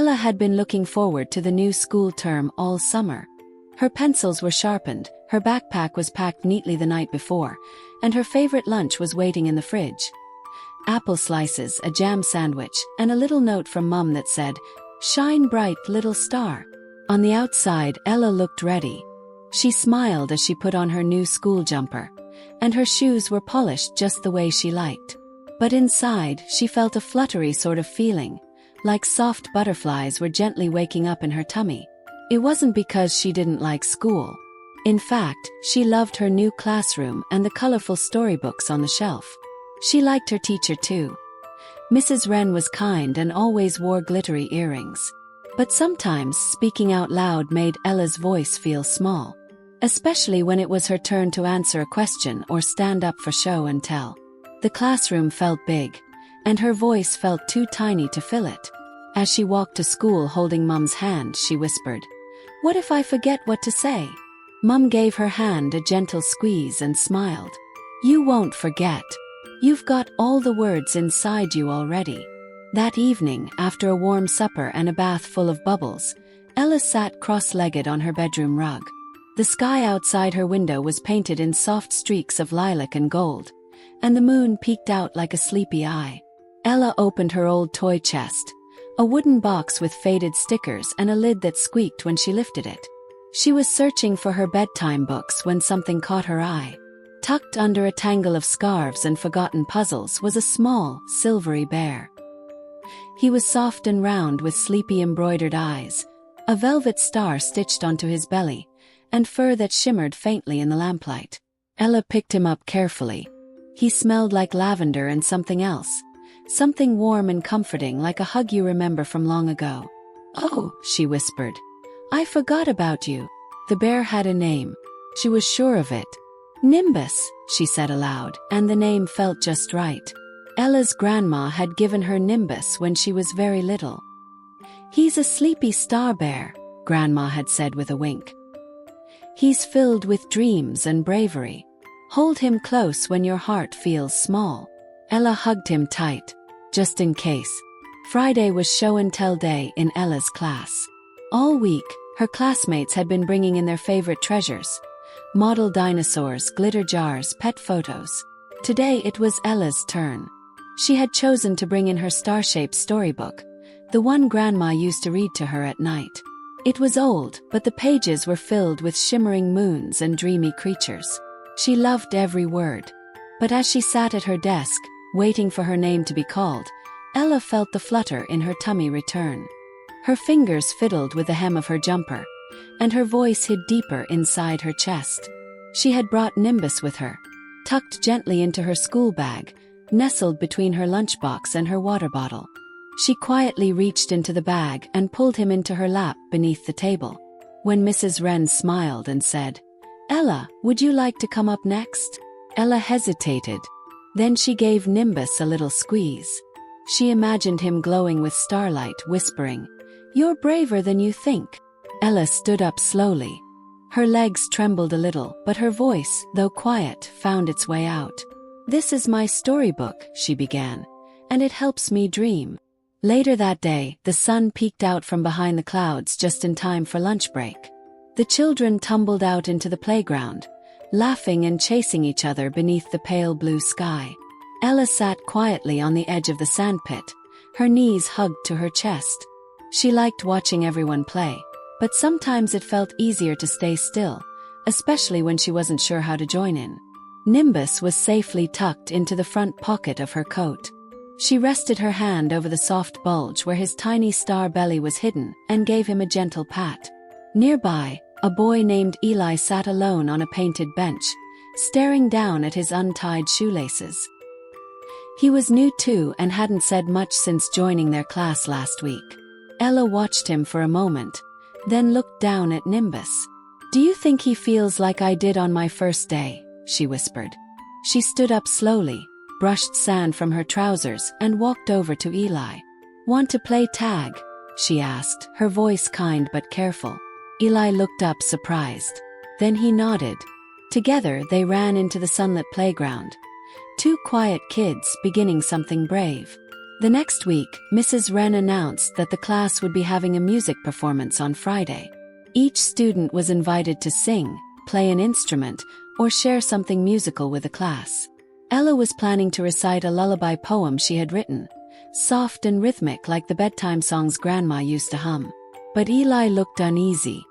Ella had been looking forward to the new school term all summer. Her pencils were sharpened, her backpack was packed neatly the night before, and her favorite lunch was waiting in the fridge. Apple slices, a jam sandwich, and a little note from Mum that said, "Shine bright, little star." On the outside, Ella looked ready. She smiled as she put on her new school jumper, and her shoes were polished just the way she liked. But inside, she felt a fluttery sort of feeling, like soft butterflies were gently waking up in her tummy. It wasn't because she didn't like school. In fact, she loved her new classroom and the colorful storybooks on the shelf. She liked her teacher too. Mrs. Wren was kind and always wore glittery earrings. But sometimes speaking out loud made Ella's voice feel small, especially when it was her turn to answer a question or stand up for show and tell. The classroom felt big, and her voice felt too tiny to fill it. As she walked to school holding Mum's hand, she whispered, "What if I forget what to say?" Mum gave her hand a gentle squeeze and smiled. "You won't forget. You've got all the words inside you already." That evening, after a warm supper and a bath full of bubbles, Ella sat cross-legged on her bedroom rug. The sky outside her window was painted in soft streaks of lilac and gold, and the moon peeked out like a sleepy eye. Ella opened her old toy chest, a wooden box with faded stickers and a lid that squeaked when she lifted it. She was searching for her bedtime books when something caught her eye. Tucked under a tangle of scarves and forgotten puzzles was a small, silvery bear. He was soft and round with sleepy embroidered eyes, a velvet star stitched onto his belly, and fur that shimmered faintly in the lamplight. Ella picked him up carefully. He smelled like lavender and something else, something warm and comforting like a hug you remember from long ago. "Oh," she whispered, "I forgot about you." The bear had a name. She was sure of it. "Nimbus," she said aloud, and the name felt just right. Ella's grandma had given her Nimbus when she was very little. "He's a sleepy star bear," Grandma had said with a wink. "He's filled with dreams and bravery. Hold him close when your heart feels small." Ella hugged him tight, just in case. Friday was show and tell day in Ella's class. All week, her classmates had been bringing in their favorite treasures: model dinosaurs, glitter jars, pet photos. Today it was Ella's turn. She had chosen to bring in her star-shaped storybook, the one Grandma used to read to her at night. It was old, but the pages were filled with shimmering moons and dreamy creatures. She loved every word. But as she sat at her desk, waiting for her name to be called, Ella felt the flutter in her tummy return. Her fingers fiddled with the hem of her jumper, and her voice hid deeper inside her chest. She had brought Nimbus with her, tucked gently into her school bag, nestled between her lunchbox and her water bottle. She quietly reached into the bag and pulled him into her lap beneath the table. When Mrs. Wren smiled and said, "Ella, would you like to come up next?" Ella hesitated. Then she gave Nimbus a little squeeze. She imagined him glowing with starlight, whispering, "You're braver than you think." Ella stood up slowly. Her legs trembled a little, but her voice, though quiet, found its way out. "This is my storybook," she began, "and it helps me dream." Later that day, the sun peeked out from behind the clouds just in time for lunch break. The children tumbled out into the playground, laughing and chasing each other beneath the pale blue sky. Ella sat quietly on the edge of the sandpit, her knees hugged to her chest. She liked watching everyone play, but sometimes it felt easier to stay still, especially when she wasn't sure how to join in. Nimbus was safely tucked into the front pocket of her coat. She rested her hand over the soft bulge where his tiny star belly was hidden and gave him a gentle pat. Nearby, a boy named Eli sat alone on a painted bench, staring down at his untied shoelaces. He was new too and hadn't said much since joining their class last week. Ella watched him for a moment, then looked down at Nimbus. "Do you think he feels like I did on my first day?" she whispered. She stood up slowly, brushed sand from her trousers, and walked over to Eli. "Want to play tag?" she asked, her voice kind but careful. Eli looked up surprised. Then he nodded. Together they ran into the sunlit playground. Two quiet kids beginning something brave. The next week, Mrs. Wren announced that the class would be having a music performance on Friday. Each student was invited to sing, play an instrument, or share something musical with the class. Ella was planning to recite a lullaby poem she had written, soft and rhythmic like the bedtime songs Grandma used to hum. But Eli looked uneasy.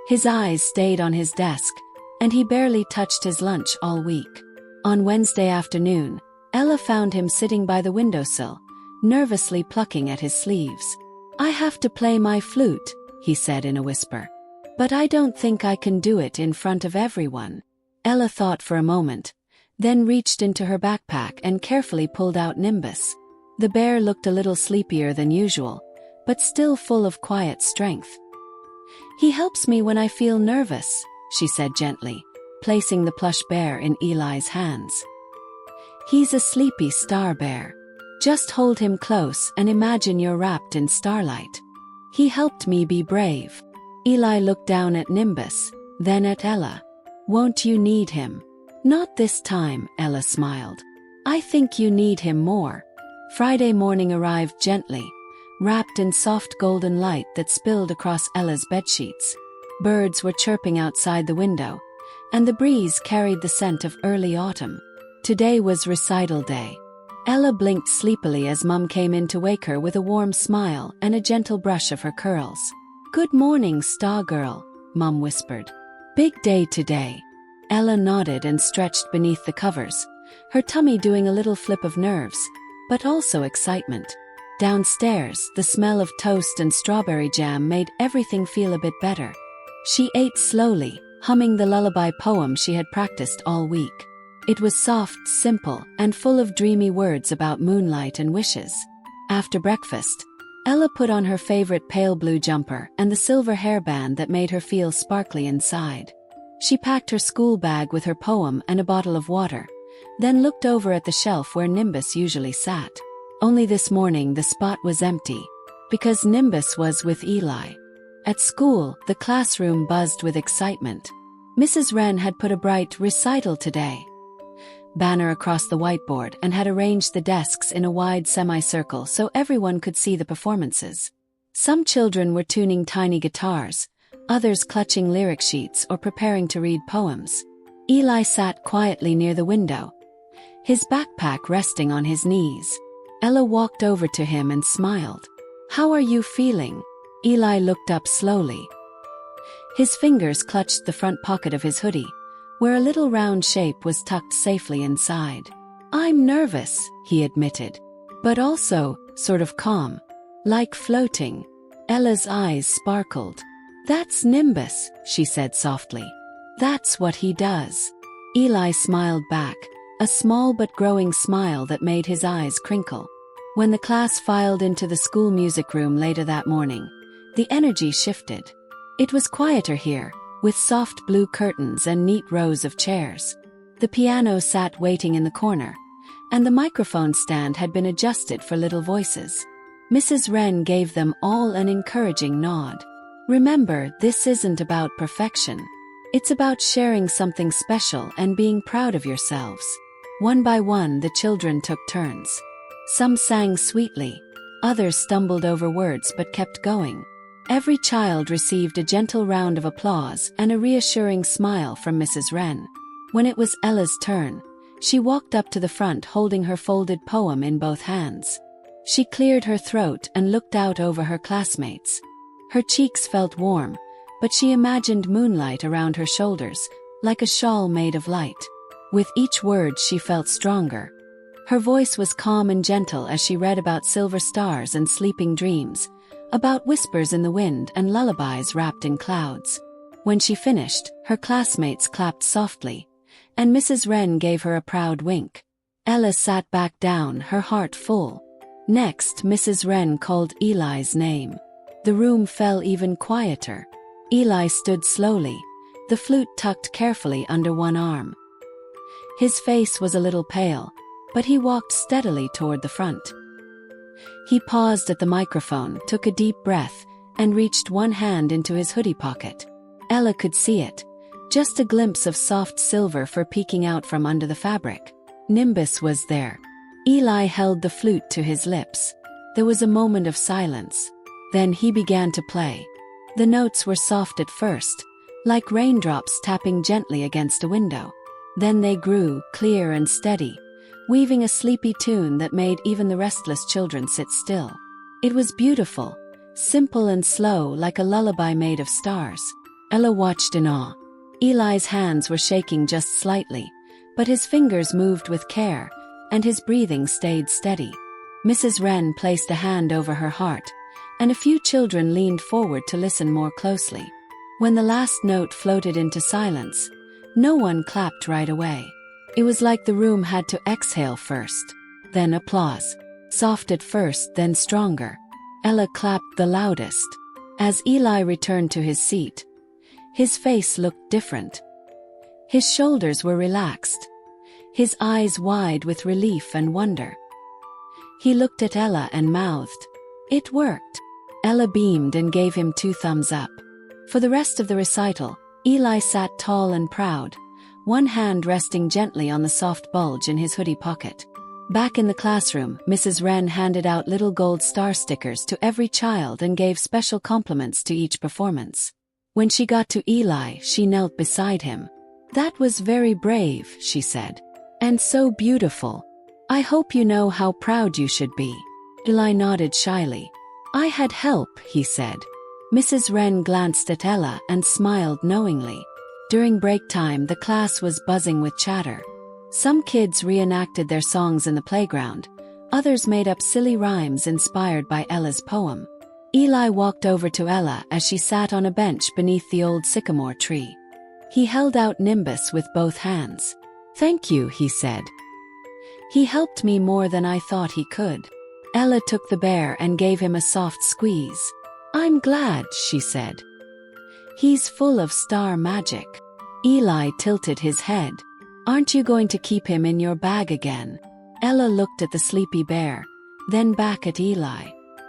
His eyes stayed on his desk, and he barely touched his lunch all week. On Wednesday afternoon, Ella found him sitting by the windowsill, nervously plucking at his sleeves. "I have to play my flute," he said in a whisper. "But I don't think I can do it in front of everyone." Ella thought for a moment, then reached into her backpack and carefully pulled out Nimbus. The bear looked a little sleepier than usual, but still full of quiet strength. "He helps me when I feel nervous," she said gently, placing the plush bear in Eli's hands. "He's a sleepy star bear. Just hold him close and imagine you're wrapped in starlight. He helped me be brave." Eli looked down at Nimbus, then at Ella. "Won't you need him?" "Not this time," Ella smiled. "I think you need him more." Friday morning arrived gently, wrapped in soft golden light that spilled across Ella's bedsheets. Birds were chirping outside the window, and the breeze carried the scent of early autumn. Today was recital day. Ella blinked sleepily as Mum came in to wake her with a warm smile and a gentle brush of her curls. "Good morning, Star Girl," Mum whispered. "Big day today." Ella nodded and stretched beneath the covers, her tummy doing a little flip of nerves, but also excitement. Downstairs, the smell of toast and strawberry jam made everything feel a bit better. She ate slowly, humming the lullaby poem she had practiced all week. It was soft, simple, and full of dreamy words about moonlight and wishes. After breakfast, Ella put on her favorite pale blue jumper and the silver hairband that made her feel sparkly inside. She packed her school bag with her poem and a bottle of water, then looked over at the shelf where Nimbus usually sat. Only this morning the spot was empty, because Nimbus was with Eli. At school, the classroom buzzed with excitement. Mrs. Wren had put a bright "recital today" banner across the whiteboard and had arranged the desks in a wide semicircle so everyone could see the performances. Some children were tuning tiny guitars, others clutching lyric sheets or preparing to read poems. Eli sat quietly near the window, his backpack resting on his knees. Ella walked over to him and smiled. "How are you feeling?" Eli looked up slowly. His fingers clutched the front pocket of his hoodie, where a little round shape was tucked safely inside. "I'm nervous," he admitted, "but also sort of calm, like floating." Ella's eyes sparkled. "That's Nimbus," she said softly. "That's what he does." Eli smiled back, a small but growing smile that made his eyes crinkle. When the class filed into the school music room later that morning, the energy shifted. It was quieter here, with soft blue curtains and neat rows of chairs. The piano sat waiting in the corner, and the microphone stand had been adjusted for little voices. Mrs. Wren gave them all an encouraging nod. "Remember, this isn't about perfection. It's about sharing something special and being proud of yourselves." One by one, the children took turns. Some sang sweetly, others stumbled over words but kept going. Every child received a gentle round of applause and a reassuring smile from Mrs. Wren. When it was Ella's turn, she walked up to the front holding her folded poem in both hands. She cleared her throat and looked out over her classmates. Her cheeks felt warm, but she imagined moonlight around her shoulders, like a shawl made of light. With each word she felt stronger. Her voice was calm and gentle as she read about silver stars and sleeping dreams, about whispers in the wind and lullabies wrapped in clouds. When she finished, her classmates clapped softly, and Mrs. Wren gave her a proud wink. Ella sat back down, her heart full. Next, Mrs. Wren called Eli's name. The room fell even quieter. Eli stood slowly, the flute tucked carefully under one arm. His face was a little pale, but he walked steadily toward the front. He paused at the microphone, took a deep breath, and reached one hand into his hoodie pocket. Ella could see it, just a glimpse of soft silver fur peeking out from under the fabric. Nimbus was there. Eli held the flute to his lips. There was a moment of silence. Then he began to play. The notes were soft at first, like raindrops tapping gently against a window. Then they grew, clear and steady, weaving a sleepy tune that made even the restless children sit still. It was beautiful, simple and slow, like a lullaby made of stars. Ella watched in awe. Eli's hands were shaking just slightly, but his fingers moved with care, and his breathing stayed steady. Mrs. Wren placed a hand over her heart, and a few children leaned forward to listen more closely. When the last note floated into silence, no one clapped right away. It was like the room had to exhale first. Then applause. Soft at first, then stronger. Ella clapped the loudest. As Eli returned to his seat, his face looked different. His shoulders were relaxed, his eyes wide with relief and wonder. He looked at Ella and mouthed, "It worked." Ella beamed and gave him 2 thumbs up. For the rest of the recital, Eli sat tall and proud, one hand resting gently on the soft bulge in his hoodie pocket. Back in the classroom, Mrs. Wren handed out little gold star stickers to every child and gave special compliments to each performance. When she got to Eli, she knelt beside him. "That was very brave," she said. "And so beautiful. I hope you know how proud you should be." Eli nodded shyly. "I had help," he said. Mrs. Wren glanced at Ella and smiled knowingly. During break time, the class was buzzing with chatter. Some kids reenacted their songs in the playground, others made up silly rhymes inspired by Ella's poem. Eli walked over to Ella as she sat on a bench beneath the old sycamore tree. He held out Nimbus with both hands. "Thank you," he said. "He helped me more than I thought he could." Ella took the bear and gave him a soft squeeze. "I'm glad," she said. "He's full of star magic." Eli tilted his head. "Aren't you going to keep him in your bag again?" Ella looked at the sleepy bear, then back at Eli.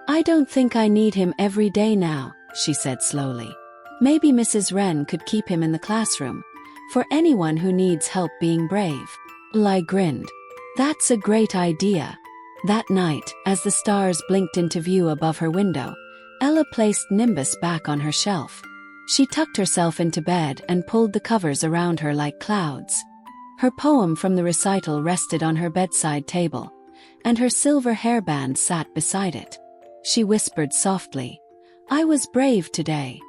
"I don't think I need him every day now," she said slowly. "Maybe Mrs. Wren could keep him in the classroom, for anyone who needs help being brave." Eli grinned. "That's a great idea." That night, as the stars blinked into view above her window, Ella placed Nimbus back on her shelf. She tucked herself into bed and pulled the covers around her like clouds. Her poem from the recital rested on her bedside table, and her silver hairband sat beside it. She whispered softly, "I was brave today."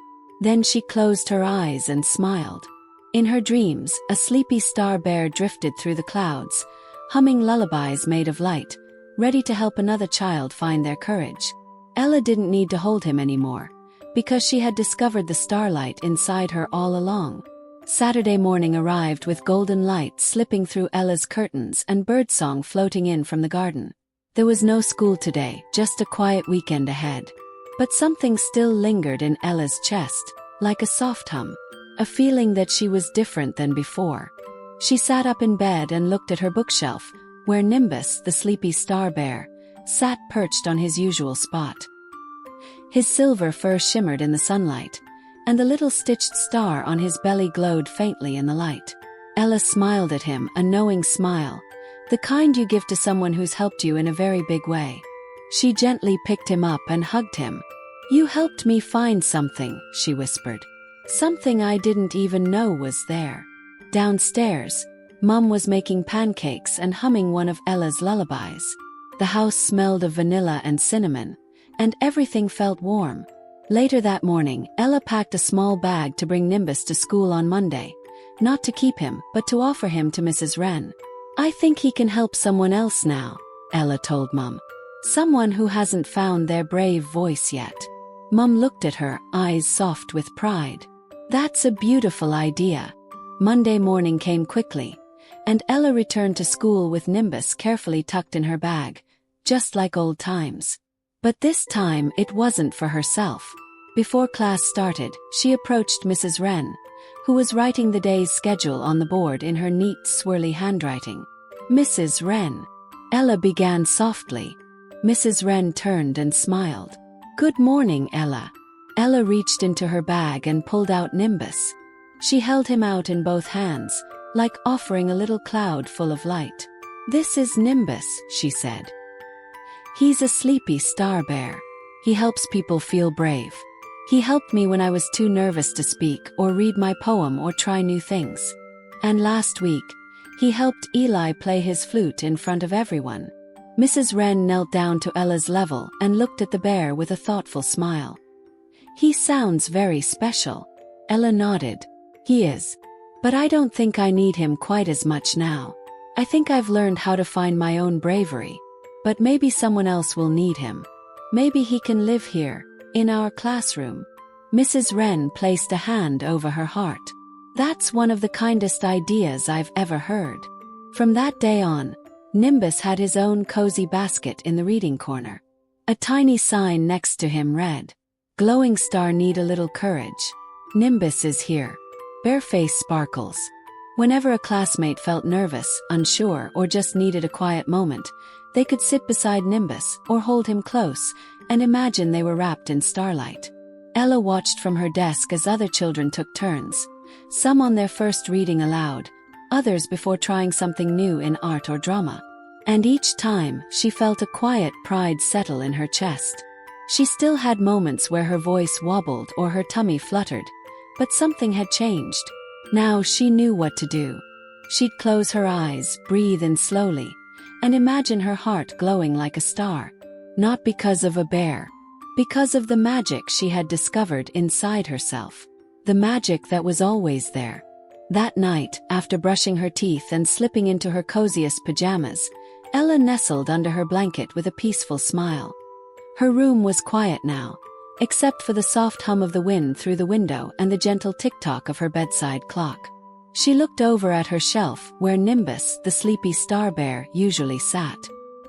Then she closed her eyes and smiled. In her dreams, a sleepy star bear drifted through the clouds, humming lullabies made of light, ready to help another child find their courage. Ella didn't need to hold him anymore, because she had discovered the starlight inside her all along. Saturday morning arrived with golden light slipping through Ella's curtains and birdsong floating in from the garden. There was no school today, just a quiet weekend ahead. But something still lingered in Ella's chest, like a soft hum, a feeling that she was different than before. She sat up in bed and looked at her bookshelf, where Nimbus, the sleepy star bear, sat perched on his usual spot. His silver fur shimmered in the sunlight, and the little stitched star on his belly glowed faintly in the light. Ella smiled at him, a knowing smile, the kind you give to someone who's helped you in a very big way. She gently picked him up and hugged him. "You helped me find something," she whispered. "Something I didn't even know was there." Downstairs, Mum was making pancakes and humming one of Ella's lullabies. The house smelled of vanilla and cinnamon, and everything felt warm. Later that morning, Ella packed a small bag to bring Nimbus to school on Monday, not to keep him, but to offer him to Mrs. Wren. "I think he can help someone else now," Ella told Mum. "Someone who hasn't found their brave voice yet." Mum looked at her, eyes soft with pride. "That's a beautiful idea." Monday morning came quickly, and Ella returned to school with Nimbus carefully tucked in her bag, just like old times. But this time it wasn't for herself. Before class started, she approached Mrs. Wren, who was writing the day's schedule on the board in her neat, swirly handwriting. "Mrs. Wren," Ella began softly. Mrs. Wren turned and smiled. "Good morning, Ella." Ella reached into her bag and pulled out Nimbus. She held him out in both hands, like offering a little cloud full of light. "This is Nimbus," she said. "He's a sleepy star bear. He helps people feel brave. He helped me when I was too nervous to speak or read my poem or try new things. And last week, he helped Eli play his flute in front of everyone." Mrs. Wren knelt down to Ella's level and looked at the bear with a thoughtful smile. "He sounds very special." Ella nodded. "He is. But I don't think I need him quite as much now. I think I've learned how to find my own bravery. But maybe someone else will need him. Maybe he can live here, in our classroom." Mrs. Wren placed a hand over her heart. "That's one of the kindest ideas I've ever heard." From that day on, Nimbus had his own cozy basket in the reading corner. A tiny sign next to him read, "Glowing star need a little courage. Nimbus is here." Bear face sparkles. Whenever a classmate felt nervous, unsure, or just needed a quiet moment, they could sit beside Nimbus or hold him close and imagine they were wrapped in starlight. Ella watched from her desk as other children took turns, some on their first reading aloud, others before trying something new in art or drama. And each time, she felt a quiet pride settle in her chest. She still had moments where her voice wobbled or her tummy fluttered, but something had changed. Now she knew what to do. She'd close her eyes, breathe in slowly, and imagine her heart glowing like a star. Not because of a bear, because of the magic she had discovered inside herself. The magic that was always there. That night, after brushing her teeth and slipping into her coziest pajamas, Ella nestled under her blanket with a peaceful smile. Her room was quiet now, except for the soft hum of the wind through the window and the gentle tick-tock of her bedside clock. She looked over at her shelf where Nimbus, the sleepy star bear, usually sat.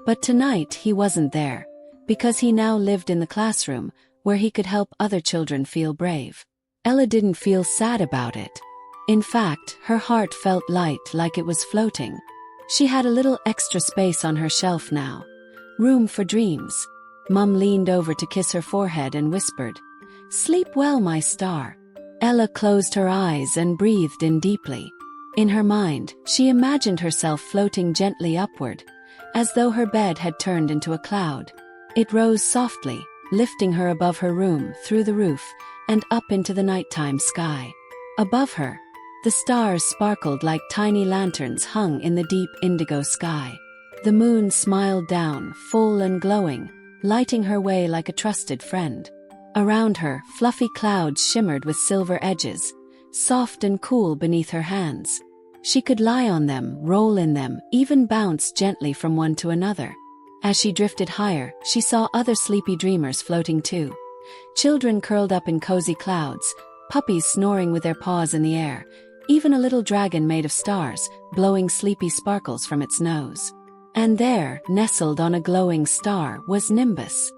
But tonight he wasn't there, because he now lived in the classroom, where he could help other children feel brave. Ella didn't feel sad about it. In fact, her heart felt light, like it was floating. She had a little extra space on her shelf now. Room for dreams. Mum leaned over to kiss her forehead and whispered, "Sleep well, my star." Ella closed her eyes and breathed in deeply. In her mind, she imagined herself floating gently upward, as though her bed had turned into a cloud. It rose softly, lifting her above her room, through the roof, and up into the nighttime sky. Above her, the stars sparkled like tiny lanterns hung in the deep indigo sky. The moon smiled down, full and glowing, lighting her way like a trusted friend. Around her, fluffy clouds shimmered with silver edges, soft and cool beneath her hands. She could lie on them, roll in them, even bounce gently from one to another. As she drifted higher, she saw other sleepy dreamers floating too. Children curled up in cozy clouds, puppies snoring with their paws in the air, even a little dragon made of stars, blowing sleepy sparkles from its nose. And there, nestled on a glowing star, was Nimbus.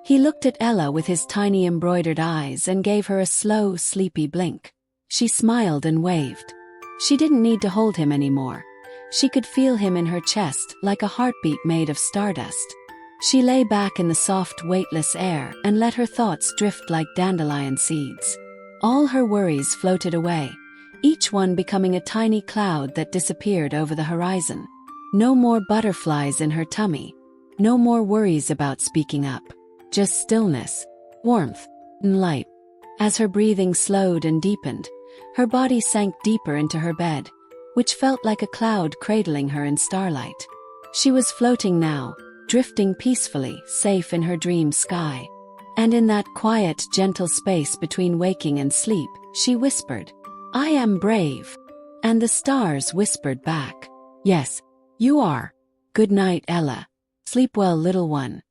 He looked at Ella with his tiny embroidered eyes and gave her a slow, sleepy blink. She smiled and waved. She didn't need to hold him anymore. She could feel him in her chest like a heartbeat made of stardust. She lay back in the soft, weightless air and let her thoughts drift like dandelion seeds. All her worries floated away, each one becoming a tiny cloud that disappeared over the horizon. No more butterflies in her tummy. No more worries about speaking up. Just stillness, warmth, and light. As her breathing slowed and deepened, her body sank deeper into her bed, which felt like a cloud cradling her in starlight. She was floating now, drifting peacefully, safe in her dream sky. And in that quiet, gentle space between waking and sleep, she whispered, "I am brave." And the stars whispered back, "Yes, you are. Good night, Ella. Sleep well, little one."